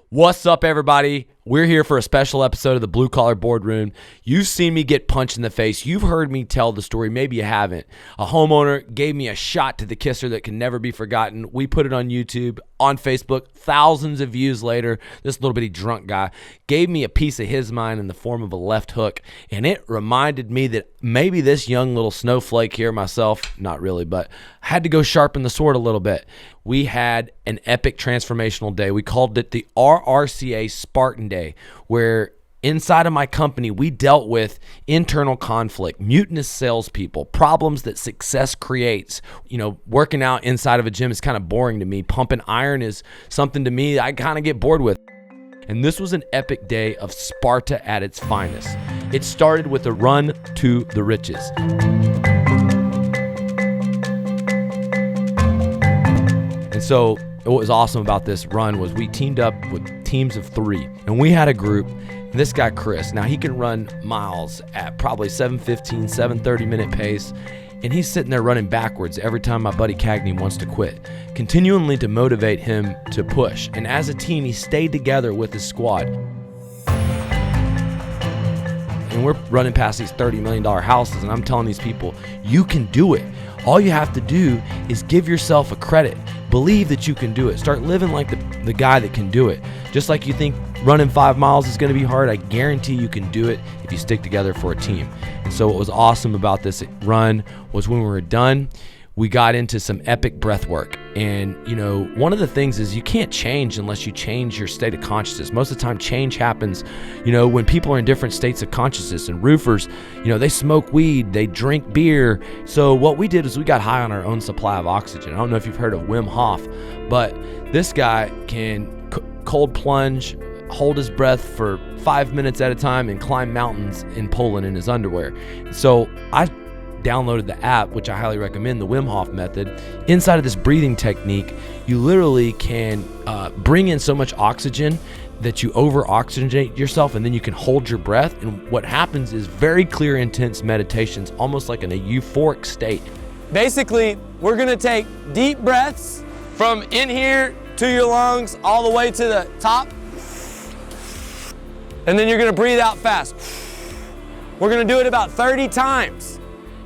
What's up, everybody? We're here for a special episode of the Blue Collar Boardroom. You've seen me get punched in the face. You've heard me tell the story. Maybe you haven't. A homeowner gave me a shot to the kisser that can never be forgotten. We put it on YouTube, on Facebook. Thousands of views later, this little bitty drunk guy gave me a piece of his mind in the form of a left hook. And it reminded me that maybe this young little snowflake here, myself, not really, but had to go sharpen the sword a little bit. We had an epic transformational day. We called it the RRCA Spartan Day, where inside of my company, we dealt with internal conflict, mutinous salespeople, problems that success creates. You know, working out inside of a gym is kind of boring to me. Pumping iron is something to me I kind of get bored with. And this was an epic day of Sparta at its finest. It started with a run to the riches. And so what was awesome about this run was we teamed up with teams of 3, and we had a group. And this guy, Chris, now he can run miles at probably 7:15, 7:30 minute pace, and he's sitting there running backwards every time my buddy Cagney wants to quit, continually to motivate him to push. And as a team, he stayed together with his squad. And we're running past these $30 million houses, and I'm telling these people, you can do it. All you have to do is give yourself a credit. Believe that you can do it. Start living like the guy that can do it. Just like you think running 5 miles is going to be hard, I guarantee you can do it if you stick together for a team. And so what was awesome about this run was when we were done, we got into some epic breath work. And, you know, one of the things is you can't change unless you change your state of consciousness. Most of the time, change happens, you know, when people are in different states of consciousness. And roofers, you know, they smoke weed, they drink beer. So what we did is we got high on our own supply of oxygen. I don't know if you've heard of Wim Hof, but this guy can cold plunge, hold his breath for 5 minutes at a time, and climb mountains in Poland in his underwear. So I downloaded the app, which I highly recommend, the Wim Hof method. Inside of this breathing technique, you literally can bring in so much oxygen that you over-oxygenate yourself, and then you can hold your breath. And what happens is very clear, intense meditations, almost like in a euphoric state. Basically, we're gonna take deep breaths from in here to your lungs all the way to the top. And then you're gonna breathe out fast. We're gonna do it about 30 times.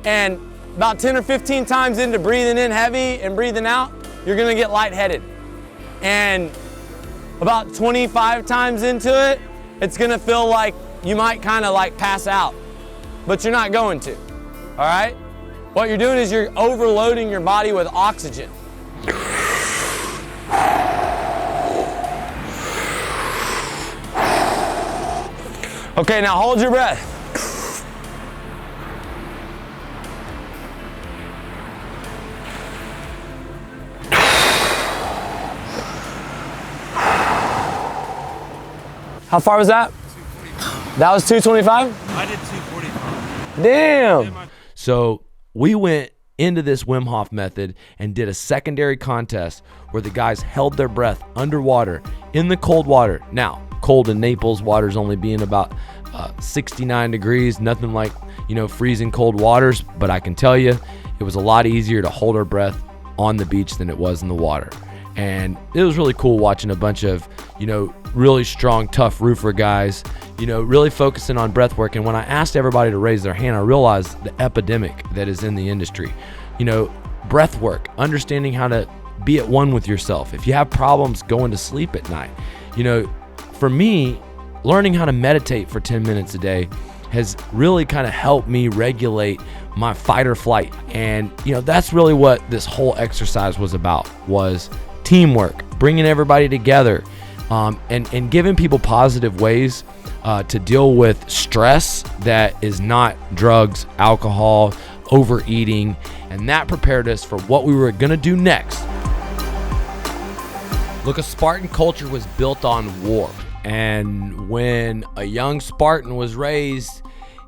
And about 10 or 15 times into breathing in heavy and breathing out, you're gonna get lightheaded. And about 25 times into it, it's gonna feel like you might kind of like pass out, but you're not going to, all right? What you're doing is you're overloading your body with oxygen. Okay, now hold your breath. How far was that? 245. That was 225? I did 245. Damn. So we went into this Wim Hof method and did a secondary contest where the guys held their breath underwater in the cold water. Now, cold in Naples, water's only being about 69 degrees, nothing like, you know, freezing cold waters, but I can tell you it was a lot easier to hold our breath on the beach than it was in the water. And it was really cool watching a bunch of, you know, really strong, tough roofer guys, you know, really focusing on breath work. And when I asked everybody to raise their hand, I realized the epidemic that is in the industry. You know, breath work, understanding how to be at one with yourself. If you have problems going to sleep at night, you know, for me, learning how to meditate for 10 minutes a day has really kind of helped me regulate my fight or flight. And, you know, that's really what this whole exercise was about, was teamwork, bringing everybody together, and giving people positive ways to deal with stress that is not drugs, alcohol, overeating, and that prepared us for what we were going to do next. Look, a Spartan culture was built on war, and when a young Spartan was raised,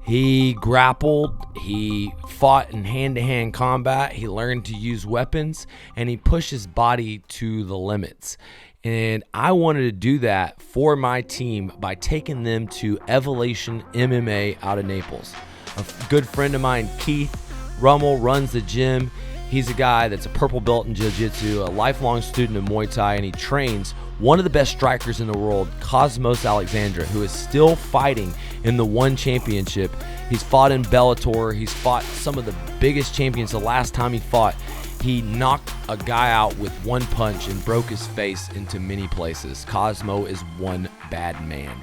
he grappled, he fought in hand-to-hand combat, he learned to use weapons, and he pushed his body to the limits. And I wanted to do that for my team by taking them to Evolution MMA out of Naples. A good friend of mine, Keith Rummel, runs the gym. He's a guy that's a purple belt in jiu-jitsu, a lifelong student of Muay Thai, and he trains one of the best strikers in the world, Cosmos Alexandra, who is still fighting in the ONE Championship. He's fought in Bellator. He's fought some of the biggest champions. The last time he fought, he knocked a guy out with one punch and broke his face into many places. Cosmo is one bad man.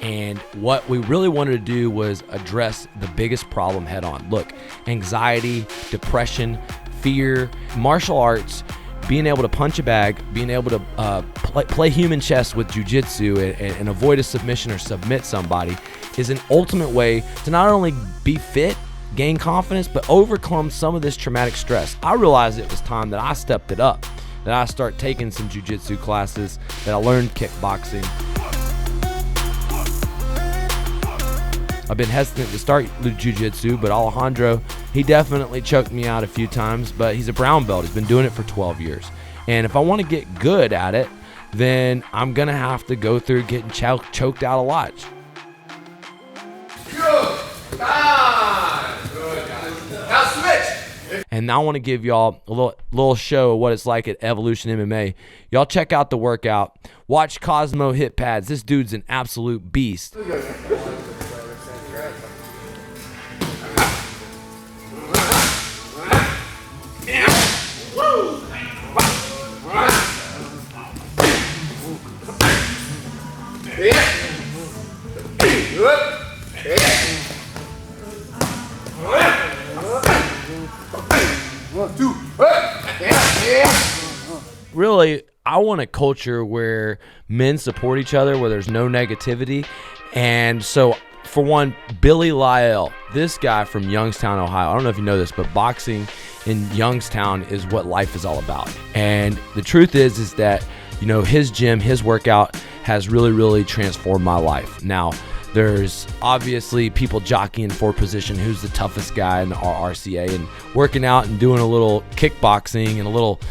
And what we really wanted to do was address the biggest problem head on. Look, anxiety, depression, fear, martial arts, being able to punch a bag, being able to play human chess with jiu-jitsu and avoid a submission or submit somebody is an ultimate way to not only be fit, gain confidence, but overcome some of this traumatic stress. I realized it was time that I stepped it up, that I start taking some jiu-jitsu classes, that I learned kickboxing. I've been hesitant to start jiu-jitsu, but Alejandro, he definitely choked me out a few times, but he's a brown belt. He's been doing it for 12 years. And if I want to get good at it, then I'm going to have to go through getting choked out a lot. Now switch. And now I want to give y'all a little show of what it's like at Evolution MMA. Y'all check out the workout. Watch Cosmo hit pads. This dude's an absolute beast. Really, I want a culture where men support each other, where there's no negativity. And so, for one, Billy Lyle, this guy from Youngstown, Ohio, I don't know if you know this, but boxing in Youngstown is what life is all about. And the truth is that, you know, his gym, his workout has really, really transformed my life. Now, there's obviously people jockeying for position, who's the toughest guy in the RRCA, and working out and doing a little kickboxing and a little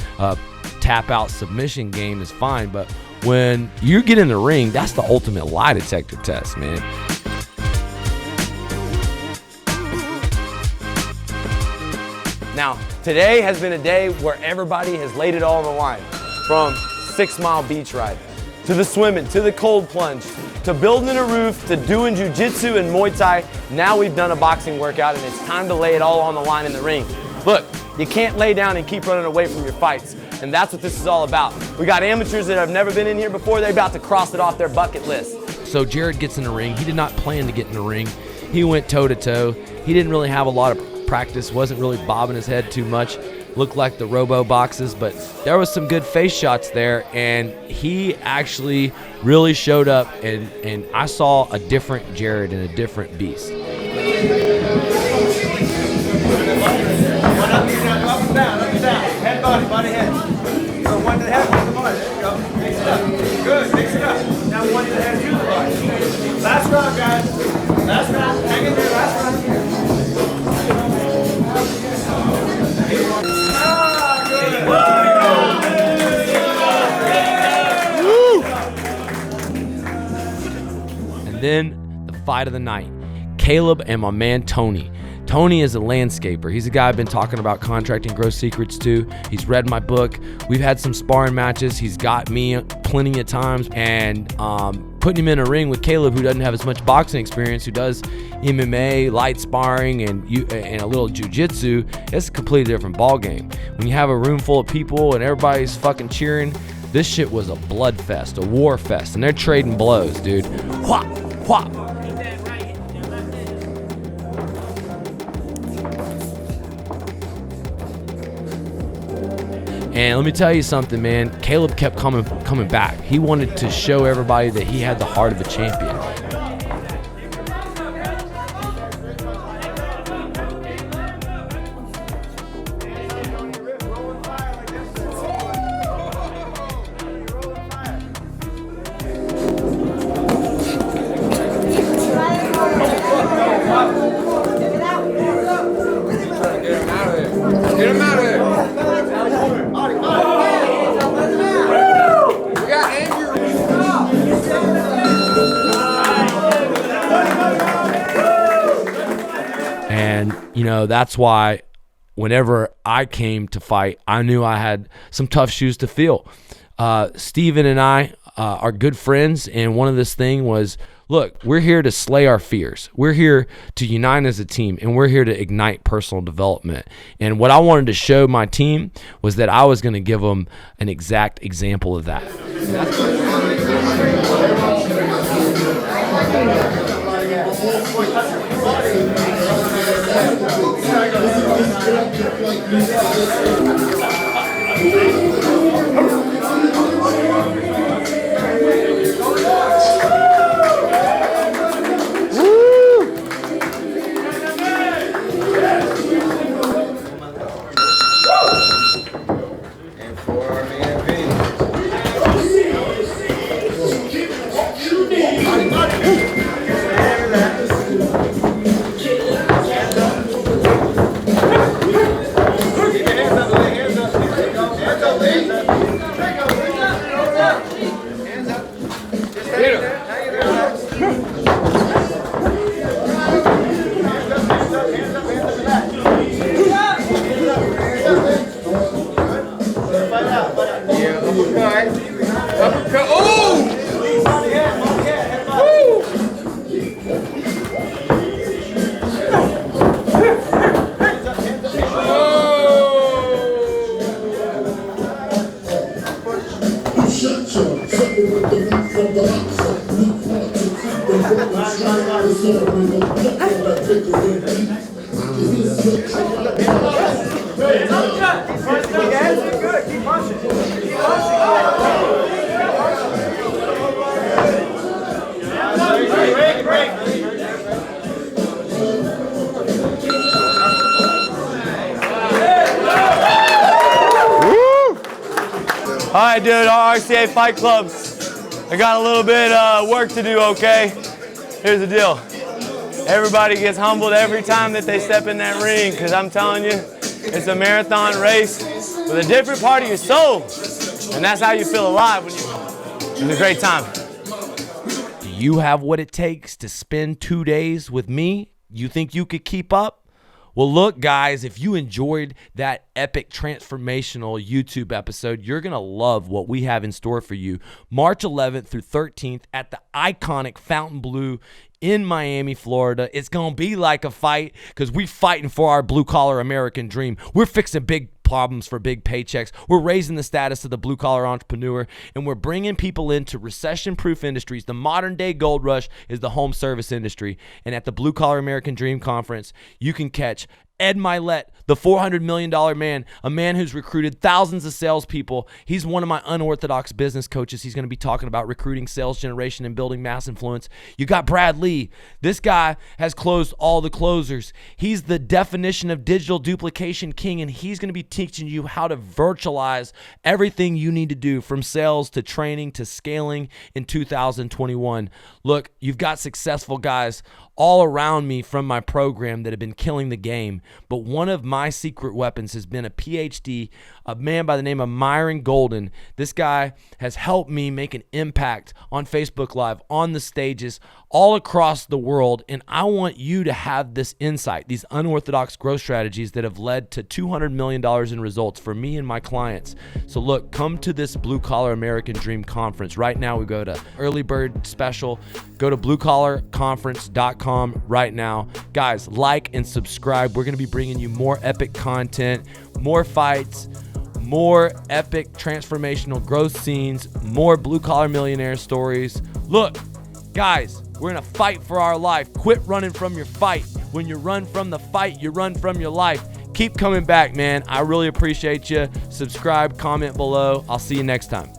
tap out submission game is fine. But when you get in the ring, that's the ultimate lie detector test, man. Now, today has been a day where everybody has laid it all on the line. From 6 Mile beach ride, to the swimming, to the cold plunge, to building a roof, to doing jiu-jitsu and Muay Thai. Now we've done a boxing workout and it's time to lay it all on the line in the ring. Look, you can't lay down and keep running away from your fights. And that's what this is all about. We got amateurs that have never been in here before. They're about to cross it off their bucket list. So Jared gets in the ring. He did not plan to get in the ring. He went toe to toe. He didn't really have a lot of practice, wasn't really bobbing his head too much. Looked like the robo boxes, but there was some good face shots there, and he actually really showed up, and I saw a different Jared and a different beast. Up and down, head, body, head. So one to the head, one to the body. There you go. Mix it up. Good, mix it up. Now one to the head, two to the body. Last round, guys. Last round. Hang in there, last round. And then the fight of the night, Caleb and my man Tony. Tony is a landscaper. He's a guy I've been talking about contracting gross secrets to. He's read my book. We've had some sparring matches. He's got me plenty of times. And putting him in a ring with Caleb, who doesn't have as much boxing experience, who does MMA, light sparring, and a little jiu-jitsu, it's a completely different ball game. When you have a room full of people and everybody's fucking cheering, this shit was a blood fest, a war fest, and they're trading blows, dude. Whop, whop. And let me tell you something, man. Caleb kept coming back. He wanted to show everybody that he had the heart of a champion. Get him out of there. We got And, you know, that's why whenever I came to fight, I knew I had some tough shoes to fill. Steven and I are good friends, and one of this thing was, look, we're here to slay our fears. We're here to unite as a team, and we're here to ignite personal development. And what I wanted to show my team was that I was going to give them an exact example of that. All right, dude, RRCA Fight Club. I got a little bit work to do, okay? Here's the deal. Everybody gets humbled every time that they step in that ring, because I'm telling you, it's a marathon race with a different part of your soul. And that's how you feel alive when it's a great time. Do you have what it takes to spend 2 days with me? You think you could keep up? Well, look, guys, if you enjoyed that epic transformational YouTube episode, you're going to love what we have in store for you March 11th through 13th at the iconic Fontainebleau in Miami, Florida. It's going to be like a fight because we're fighting for our blue-collar American dream. We're fixing big problems for big paychecks. We're raising the status of the blue-collar entrepreneur, and we're bringing people into recession-proof industries. The modern-day gold rush is the home service industry, and at the Blue-Collar American Dream Conference, you can catch Ed Milet, the $400 million man, a man who's recruited thousands of salespeople. He's one of my unorthodox business coaches. He's going to be talking about recruiting, sales generation, and building mass influence. You got Brad Lee. This guy has closed all the closers. He's the definition of digital duplication king, and he's going to be teaching you how to virtualize everything you need to do from sales to training to scaling in 2021. Look, you've got successful guys all around me from my program that have been killing the game. But one of my secret weapons has been a PhD, a man by the name of Myron Golden. This guy has helped me make an impact on Facebook Live, on the stages, all across the world. And I want you to have this insight, these unorthodox growth strategies that have led to $200 million in results for me and my clients. So look, come to this Blue Collar American Dream Conference. Right now we go to early bird special. Go to bluecollarconference.com right now. Guys, like and subscribe. We're going to be bringing you more epic content, more fights, more epic transformational growth scenes, more blue-collar millionaire stories. Look, guys, we're in a fight for our life. Quit running from your fight. When you run from the fight, you run from your life. Keep coming back, man. I really appreciate you. Subscribe, comment below. I'll see you next time.